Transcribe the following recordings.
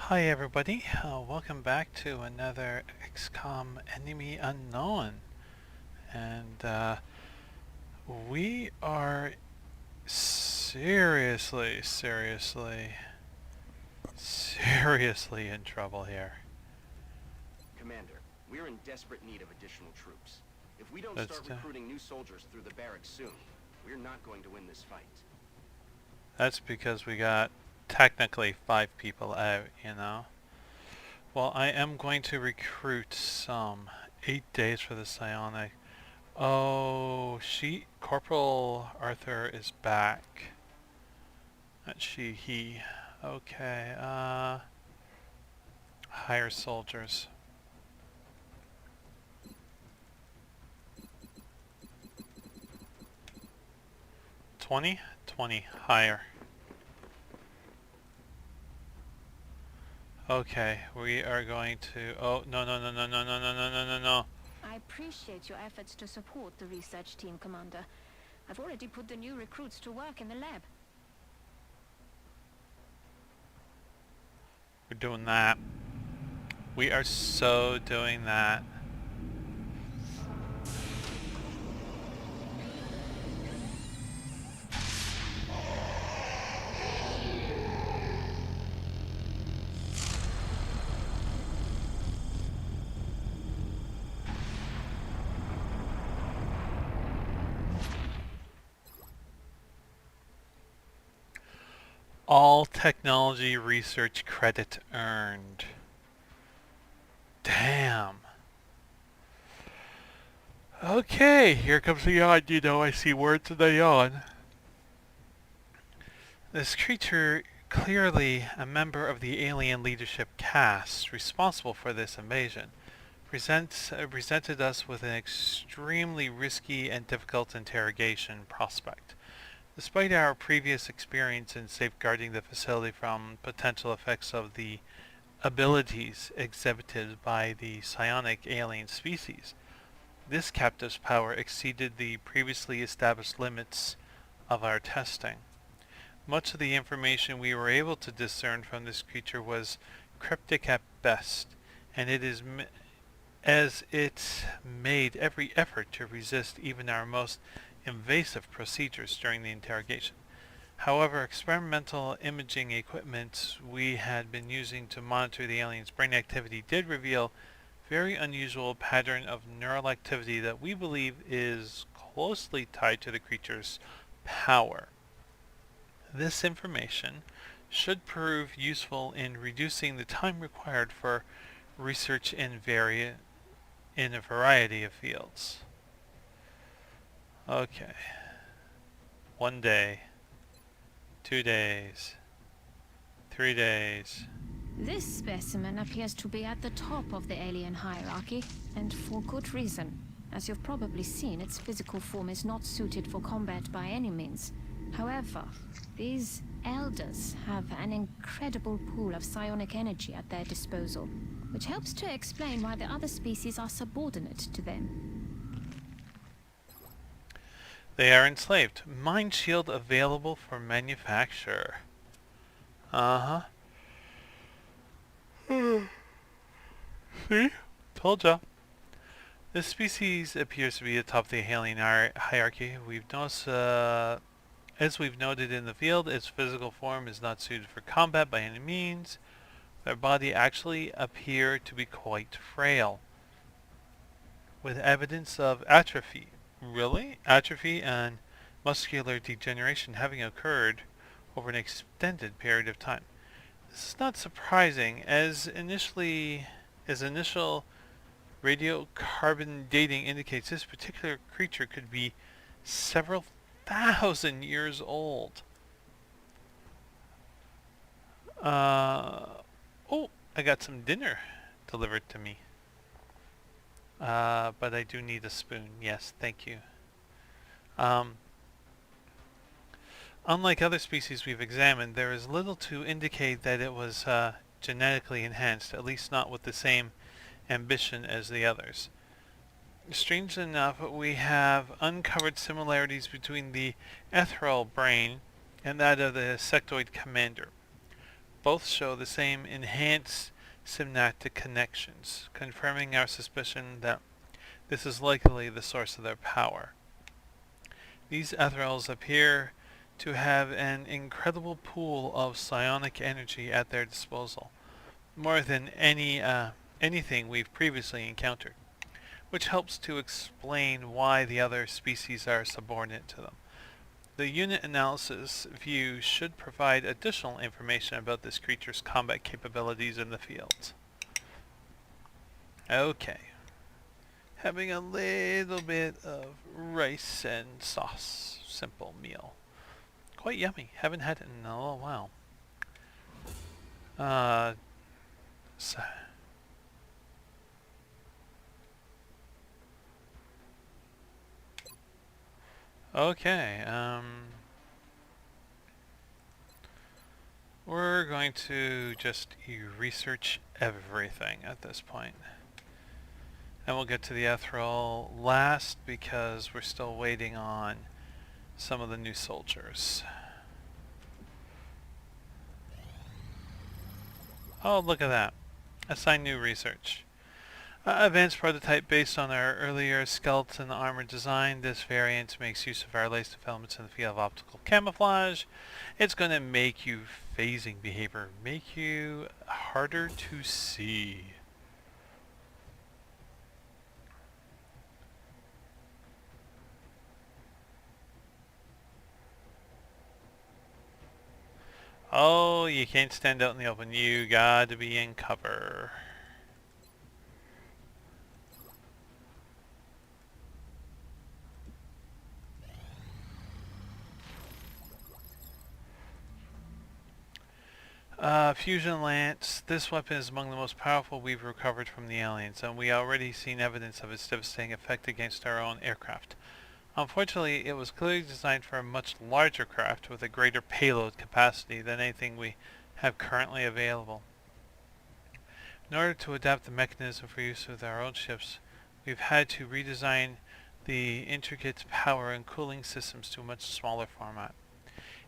Hi everybody, welcome back to another XCom Enemy Unknown. And we are seriously in trouble here. Commander, we're in desperate need of additional troops. If we don't That's start recruiting new soldiers through the barracks soon, we're not going to win this fight. that's because we got technically 5 people out, you know. Well, I am going to recruit some. 8 days for the psionic. Oh, Corporal Arthur is back. Not he. Okay, hire soldiers. 20? 20, hire. Okay, we are going to, oh, no. I appreciate your efforts to support the research team, Commander. I've already put the new recruits to work in the lab. We're doing that. We are so doing that. All technology research credit earned. Damn. Okay, here comes the yawn. You know, I see words in the yawn. This creature, clearly a member of the alien leadership caste responsible for this invasion, presented us with an extremely risky and difficult interrogation prospect. Despite our previous experience in safeguarding the facility from potential effects of the abilities exhibited by the psionic alien species, this captive's power exceeded the previously established limits of our testing. Much of the information we were able to discern from this creature was cryptic at best, and it made every effort to resist even our most invasive procedures during the interrogation. However, experimental imaging equipment we had been using to monitor the alien's brain activity did reveal very unusual pattern of neural activity that we believe is closely tied to the creature's power. This information should prove useful in reducing the time required for research in a variety of fields. Okay. 1 day. 2 days. 3 days. This specimen appears to be at the top of the alien hierarchy, and for good reason. As you've probably seen, its physical form is not suited for combat by any means. However, these elders have an incredible pool of psionic energy at their disposal, which helps to explain why the other species are subordinate to them. They are enslaved. Mind shield available for manufacture. Uh-huh. See? Told ya. This species appears to be atop the alien hierarchy. As we've noted in the field, its physical form is not suited for combat by any means. Their body actually appear to be quite frail, with evidence of atrophy. Really? Atrophy and muscular degeneration having occurred over an extended period of time. This is not surprising, as initial radiocarbon dating indicates this particular creature could be several thousand years old. Oh, I got some dinner delivered to me. But I do need a spoon. Yes, thank you. Unlike other species we've examined, there is little to indicate that it was genetically enhanced, at least not with the same ambition as the others. Strangely enough, we have uncovered similarities between the ethereal brain and that of the sectoid commander. Both show the same enhanced synaptic connections, confirming our suspicion that this is likely the source of their power. These ethereals appear to have an incredible pool of psionic energy at their disposal, more than anything we've previously encountered, which helps to explain why the other species are subordinate to them. The unit analysis view should provide additional information about this creature's combat capabilities in the field. Okay. Having a little bit of rice and sauce. Simple meal. Quite yummy. Haven't had it in a little while. So okay, we're going to just research everything at this point. And we'll get to the ethereal last because we're still waiting on some of the new soldiers. Oh, look at that. Assign new research. Advanced prototype based on our earlier skeleton armor design. This variant makes use of our latest developments in the field of optical camouflage. It's going to make you phasing behavior, make you harder to see. Oh, you can't stand out in the open. You got to be in cover. Fusion Lance. This weapon is among the most powerful we've recovered from the aliens, and we already seen evidence of its devastating effect against our own aircraft. Unfortunately, it was clearly designed for a much larger craft with a greater payload capacity than anything we have currently available. In order to adapt the mechanism for use with our own ships, we've had to redesign the intricate power and cooling systems to a much smaller format.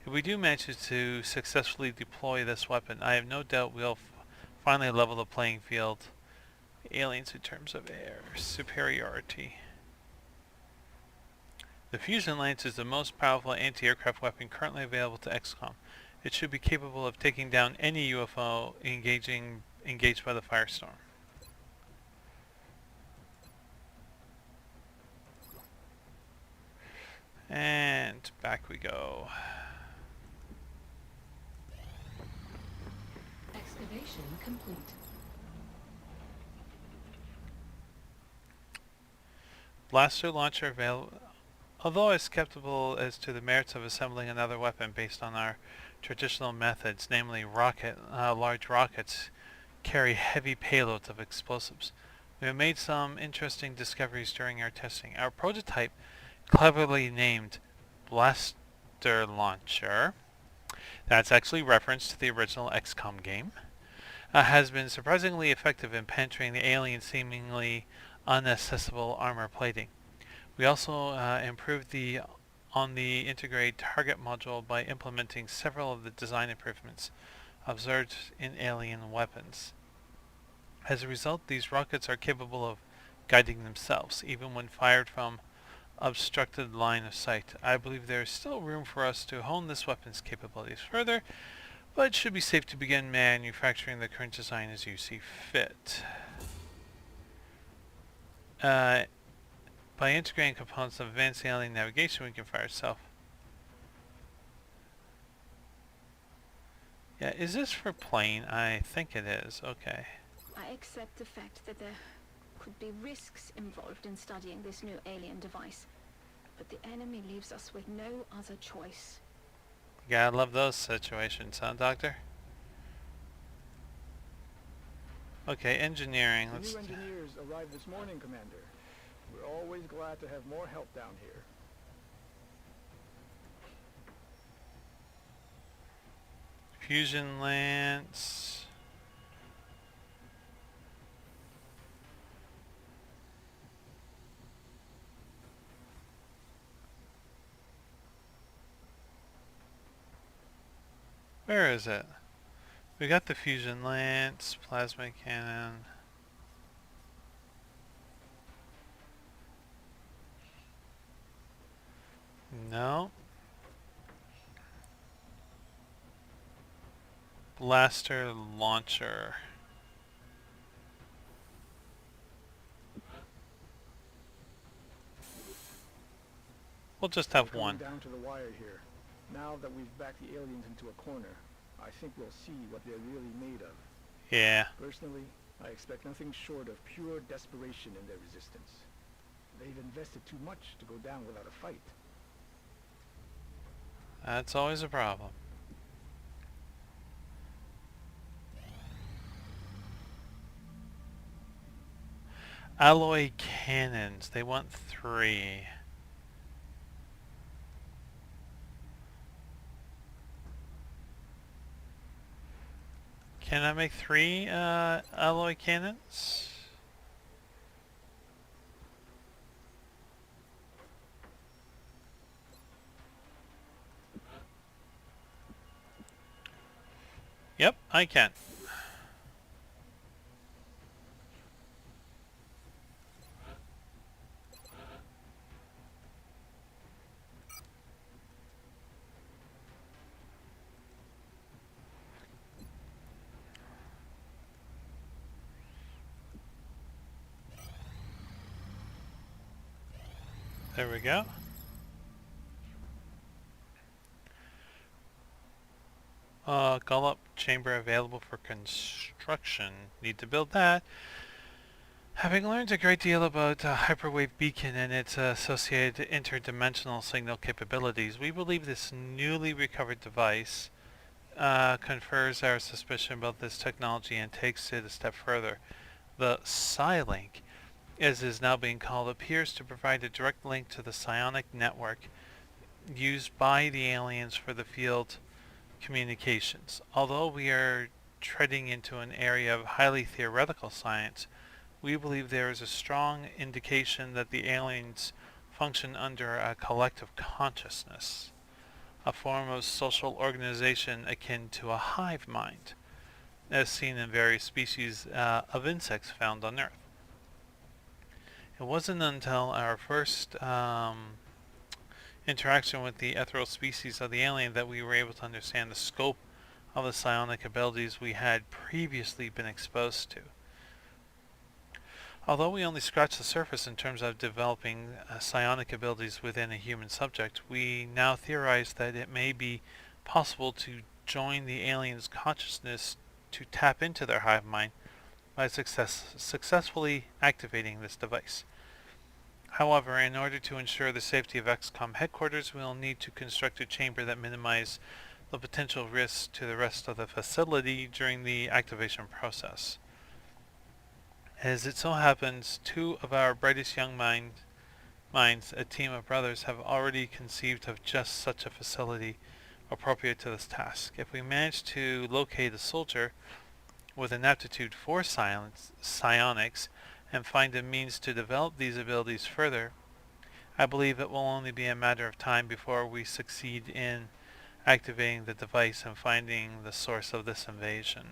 If we do manage to successfully deploy this weapon, I have no doubt we'll finally level the playing field aliens in terms of air superiority. The Fusion Lance is the most powerful anti-aircraft weapon currently available to XCom. It should be capable of taking down any UFO engaged by the firestorm. And back we go. Excavation complete. Blaster launcher available. Although I was skeptical as to the merits of assembling another weapon based on our traditional methods, namely large rockets carry heavy payloads of explosives. We have made some interesting discoveries during our testing. Our prototype, cleverly named Blaster Launcher, that's actually reference to the original XCom game, has been surprisingly effective in penetrating the alien seemingly inaccessible armor plating. We also improved on the integrated target module by implementing several of the design improvements observed in alien weapons. As a result, these rockets are capable of guiding themselves, even when fired from obstructed line of sight. I believe there is still room for us to hone this weapon's capabilities further, but it should be safe to begin manufacturing the current design as you see fit. By integrating components of advanced alien navigation, we can fire itself. Yeah, is this for plane? I think it is. Okay. I accept the fact that there could be risks involved in studying this new alien device, but the enemy leaves us with no other choice. You gotta love those situations, huh, Doctor? Okay, engineering. The Let's. new engineers arrived this morning, Commander. We're always glad to have more help down here. Fusion Lance. Where is it? We got the fusion lance, plasma cannon. No. Blaster launcher. We'll just have We're coming one. down to the wire here. Now that we've backed the aliens into a corner, I think we'll see what they're really made of. Yeah. Personally, I expect nothing short of pure desperation in their resistance. They've invested too much to go down without a fight. That's always a problem. Alloy cannons. They want 3. Can I make 3 alloy cannons? Yep, I can. There we go. Gullop chamber available for construction. Need to build that. Having learned a great deal about Hyperwave Beacon and its associated interdimensional signal capabilities, we believe this newly recovered device confers our suspicion about this technology and takes it a step further. The Psilink, as is now being called, appears to provide a direct link to the psionic network used by the aliens for the field communications. Although we are treading into an area of highly theoretical science, we believe there is a strong indication that the aliens function under a collective consciousness, a form of social organization akin to a hive mind, as seen in various species of insects found on Earth. It wasn't until our first interaction with the ethereal species of the alien that we were able to understand the scope of the psionic abilities we had previously been exposed to. Although we only scratched the surface in terms of developing psionic abilities within a human subject, we now theorize that it may be possible to join the alien's consciousness to tap into their hive mind by successfully activating this device. However, in order to ensure the safety of XCom headquarters, we will need to construct a chamber that minimizes the potential risks to the rest of the facility during the activation process. As it so happens, 2 of our brightest young minds, a team of brothers, have already conceived of just such a facility appropriate to this task. If we manage to locate a soldier with an aptitude for psionics and find a means to develop these abilities further, I believe it will only be a matter of time before we succeed in activating the device and finding the source of this invasion.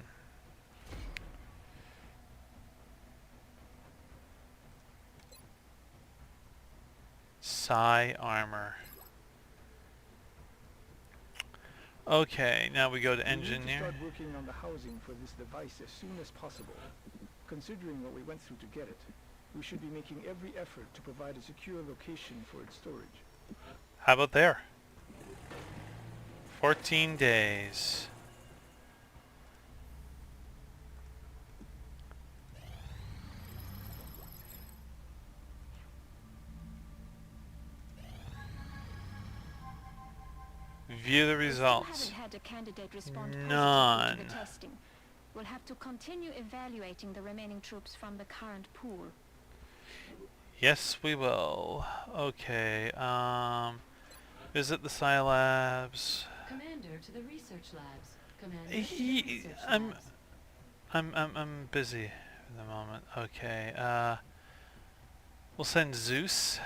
Psi armor. Okay, now we go to We need to engineer. start working on the housing for this device as soon as possible. Considering what we went through to get it, we should be making every effort to provide a secure location for its storage. How about there? 14 days. View the We results. still haven't had a candidate respond positively None. to the testing. We'll have to continue evaluating the remaining troops from the current pool. Yes, we will. Okay, visit the Psi labs. Commander to the research labs. Commander to the He- research I'm- labs. I'm busy at the moment. Okay, we'll send Zeus.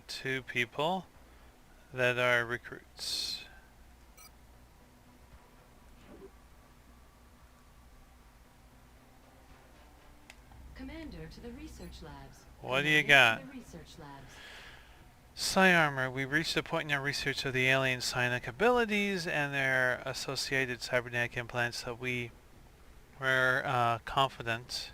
got 2 people that are recruits. Commander to the research labs. What do you Commander got? to the research labs. Psi armor. We reached a point in our research of the alien psionic abilities and their associated cybernetic implants that we were confident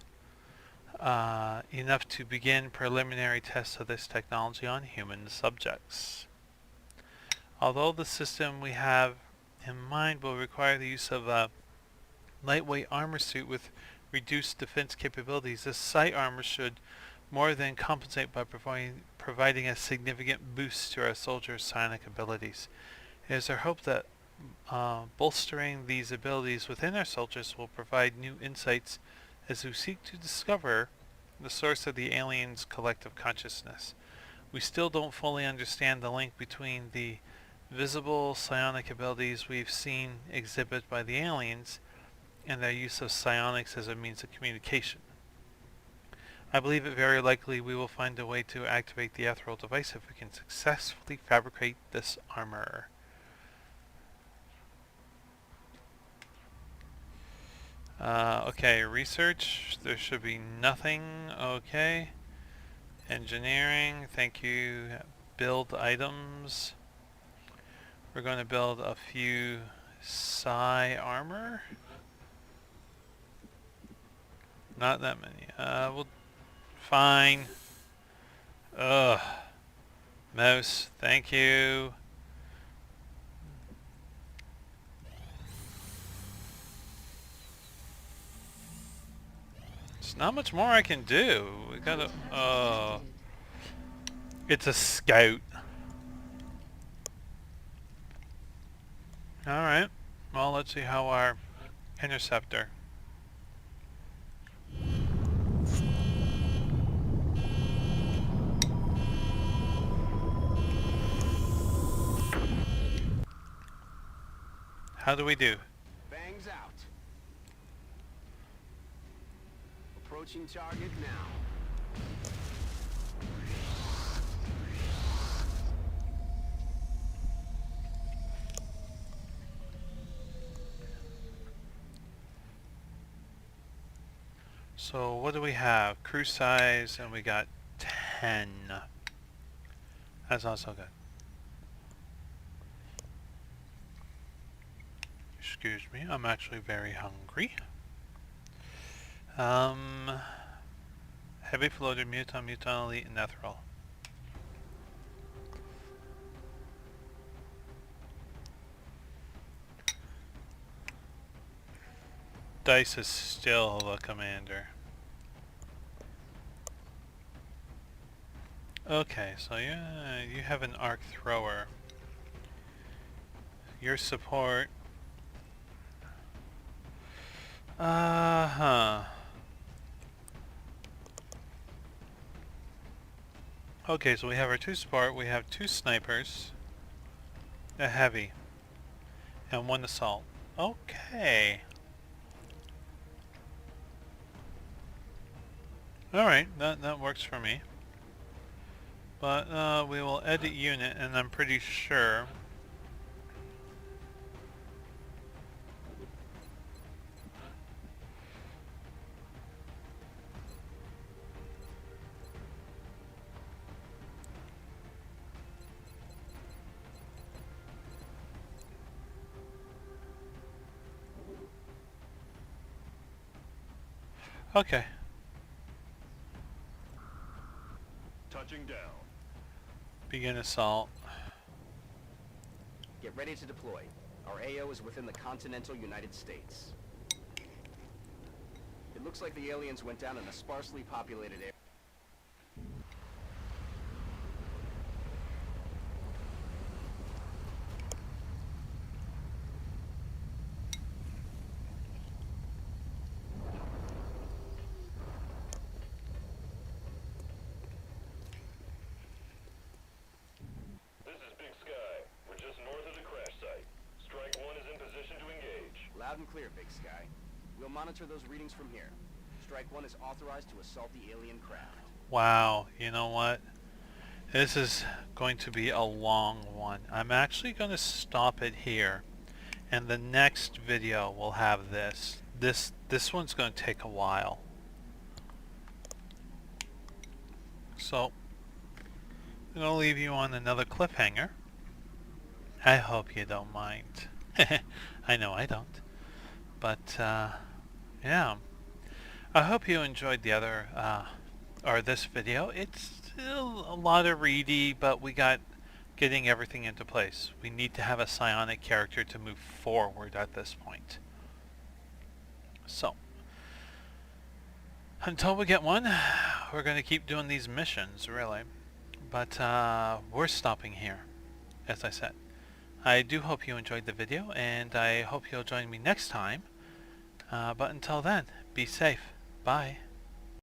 enough to begin preliminary tests of this technology on human subjects. Although the system we have in mind will require the use of a lightweight armor suit with reduced defense capabilities, this psi armor should more than compensate by providing a significant boost to our soldiers' psionic abilities. It is our hope that bolstering these abilities within our soldiers will provide new insights as we seek to discover the source of the aliens' collective consciousness. We still don't fully understand the link between the visible psionic abilities we've seen exhibit by the aliens and their use of psionics as a means of communication. I believe it very likely we will find a way to activate the ethereal device if we can successfully fabricate this armor. Okay, research, there should be nothing. Okay. Engineering, thank you. Build items. We're going to build a few psi armor. Not that many. We'll fine. Ugh. Mouse, thank you. There's not much more I can do. We gotta. Oh. It's a scout. Alright. Well, let's see how our interceptor. How do we do? Bangs out. Approaching target now. So what do we have? Crew size, and we got 10. That's also good. Excuse me, I'm actually very hungry. Heavy floated, muton, elite, and ethereal. Dice is still the commander. Okay, so you have an arc thrower. Your support. Okay, so we have our 2 support, we have 2 snipers, a heavy, and 1 assault. Okay. Alright, that works for me. But we will edit unit, and I'm pretty sure okay. Touching down. Begin assault. Get ready to deploy. Our AO is within the continental United States. It looks like the aliens went down in a sparsely populated area. This is Big Sky. We're just north of the crash site. Strike 1 is in position to engage. Loud and clear, Big Sky. We'll monitor those readings from here. Strike 1 is authorized to assault the alien craft. Wow, you know what? This is going to be a long one. I'm actually going to stop it here, and the next video will have this. This one's going to take a while. So, I'm going to leave you on another cliffhanger. I hope you don't mind. I know I don't. But, yeah. I hope you enjoyed the other, or this video. It's still a lot of reedy, but we got getting everything into place. We need to have a psionic character to move forward at this point. So, until we get one, we're going to keep doing these missions, really. But, we're stopping here, as I said. I do hope you enjoyed the video, and I hope you'll join me next time. But until then, be safe. Bye.